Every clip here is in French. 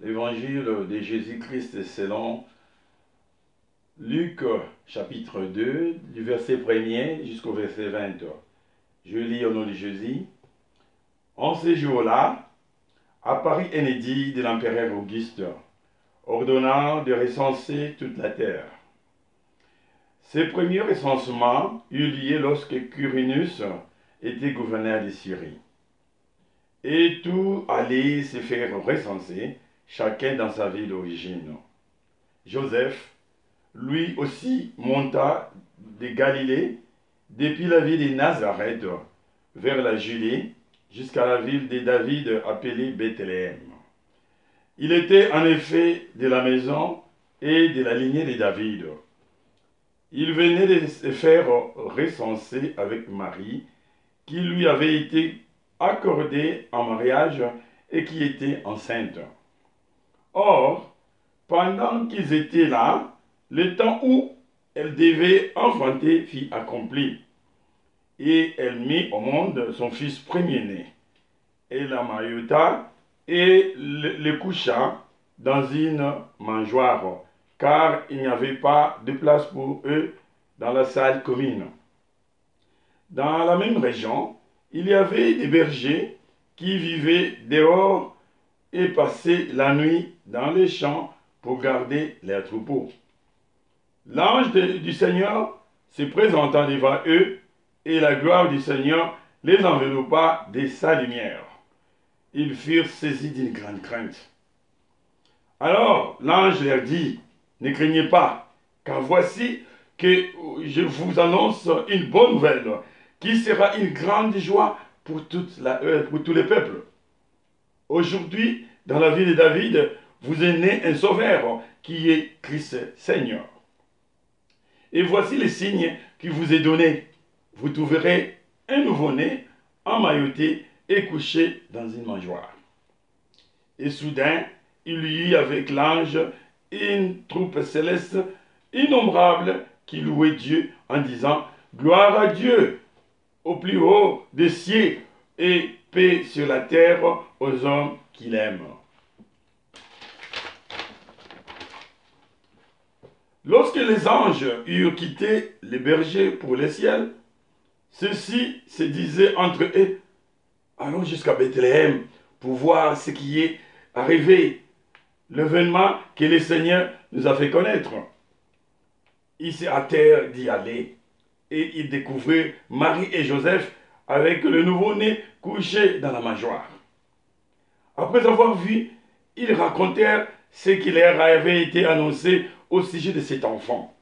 L'évangile de Jésus-Christ selon Luc chapitre 2, du verset 1er jusqu'au verset 20. Je lis au nom de Jésus. En ces jours-là, apparut un édit de l'empereur Auguste, ordonnant de recenser toute la terre. Ce premier recensement eut lieu lorsque Quirinus était gouverneur de Syrie. Et tout allait se faire recenser, chacun dans sa ville d'origine. Joseph, lui aussi, monta de Galilée, depuis la ville de Nazareth, vers la Judée, jusqu'à la ville de David appelée Bethléem. Il était en effet de la maison et de la lignée de David. Il venait de se faire recenser avec Marie, qui lui avait été accordée en mariage et qui était enceinte. Or, pendant qu'ils étaient là, le temps où elle devait enfanter fut accompli, et elle mit au monde son fils premier-né. Elle l'amaillota et le coucha dans une mangeoire, car il n'y avait pas de place pour eux dans la salle commune. Dans la même région, il y avait des bergers qui vivaient dehors et passaient la nuit dans les champs pour garder leurs troupeaux. L'ange du Seigneur se présenta devant eux, et la gloire du Seigneur les enveloppa de sa lumière. Ils furent saisis d'une grande crainte. Alors l'ange leur dit, « Ne craignez pas, car voici que je vous annonce une bonne nouvelle, qui sera une grande joie pour tous les peuples. Aujourd'hui, dans la ville de David, vous est né un sauveur, qui est Christ Seigneur. Et voici les signes qui vous est donné. Vous trouverez un nouveau-né emmailloté et couché dans une mangeoire. » Et soudain, il y eut avec l'ange une troupe céleste innombrable qui louait Dieu en disant « Gloire à Dieu au plus haut des cieux et paix sur la terre aux hommes qu'il aime. » Lorsque les anges eurent quitté les bergers pour le ciel, ceux-ci se disaient entre eux, « Allons jusqu'à Bethléem pour voir ce qui est arrivé, l'événement que le Seigneur nous a fait connaître. » Ils se hâtèrent d'y aller, et ils découvrirent Marie et Joseph avec le nouveau-né couché dans la mangeoire. Après avoir vu, ils racontèrent ce qui leur avait été annoncé au sujet de cet enfant.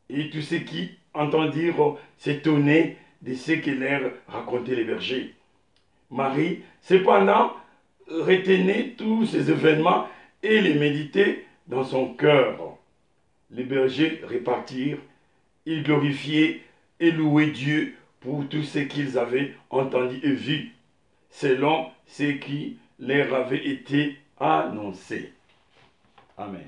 Et tous ceux qui entendirent s'étonnaient de ce que leur racontaient les bergers. Marie, cependant, retenait tous ces événements et les méditait dans son cœur. Les bergers repartirent, ils glorifiaient et louaient Dieu pour tout ce qu'ils avaient entendu et vu, selon ce qui leur avait été annoncé. Amen.